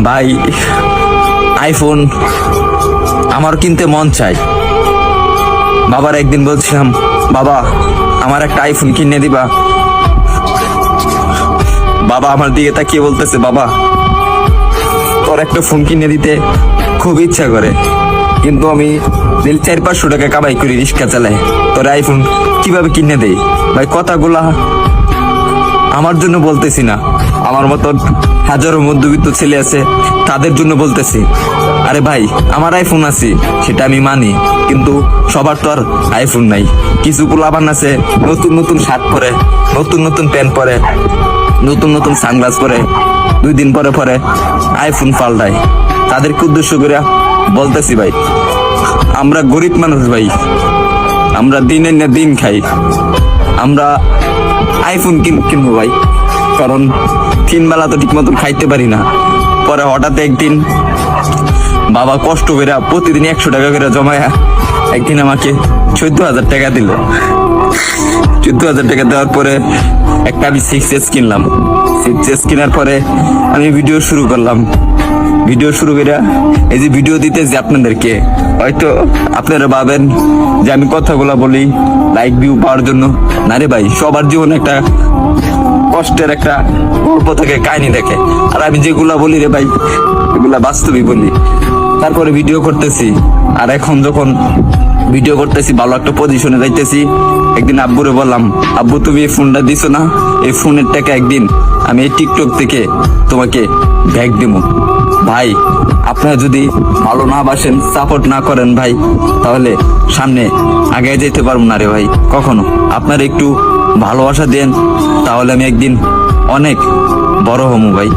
ভাই আইফোন আমার কিনতে মন চাই। বাবার একদিন বলছিলাম, বাবা আমার একটা আইফোন কিনে দিবা। বাবা আমার দিকে তাকিয়ে বলতেছে, বাবা তোর একটা ফোন কিনে দিতে খুব ইচ্ছা করে, কিন্তু আমি 400-500 টাকা কামাই করি, রিক্সা চালাই, তোর আইফোন কিভাবে কিনে দেই? ভাই কথাগুলা আমার জন্য বলতেছি না, আমার মতন হাজারো মধ্যবিত্ত ছেলে আছে তাদের জন্য বলতেছি। আরে ভাই আমার আইফোন আছে সেটা আমি মানি, কিন্তু সবার তো আর আইফোন নাই। কিছু পোলাপান আছে নতুন নতুন শার্ট পরে, নতুন নতুন প্যান্ট পরে, নতুন নতুন সানগ্লাস পরে, 2 দিন পরে পরে আইফোন পাল্টায়। তাদেরকে উদ্দেশ্য করে বলতেছি, ভাই আমরা গরিব মানুষ, ভাই আমরা দিনের না দিন খাই, আমরা আইফোন কিনবো ভাই, কারণ 3 বেলা তো ঠিক মতন খাইতে পারি না। পরে হঠাৎ একদিন বাবা কষ্ট করে প্রতিদিন 100 টাকা করে জমায়া একদিন আমাকে 14,000 টাকা দিল। 14,000 টাকা দেওয়ার পরে একটা আমি 6S কিনলাম। 6S কেনার পরে আমি ভিডিও শুরু করলাম। ভিডিও শুরু করে এই যে ভিডিও দিতেছি আপনাদেরকে, হয়তো আপনারা ভাবেন যে আমি কথাগুলা বলি লাইক ভিউ পাওয়ার জন্য। না রে ভাই, সবার জীবনে একটা কষ্টের একটা গল্প থাকে, কাহিনী দেখে, আর আমি যেগুলা বলি রে ভাই এগুলা বাস্তবই বলি। তারপরে ভিডিও করতেছি, আর এখন যখন ভিডিও করতেছি ভালো একটা পজিশনে যাইতেছি, একদিন আব্বুরে বললাম, আব্বু তুমি এই ফোনটা দিছো না, এই ফোনের টাকা একদিন আমি এই টিকটক থেকে তোমাকে ব্যাগ দিব। ভাই আপনারা যদি ভালো না বাসেন, সাপোর্ট না করেন ভাই, তাহলে সামনে আগে যেতে পারবো না রে ভাই কখনো। আপনারা একটু ভালোবাসা দেন, তাহলে আমি একদিন অনেক বড় হবো ভাই।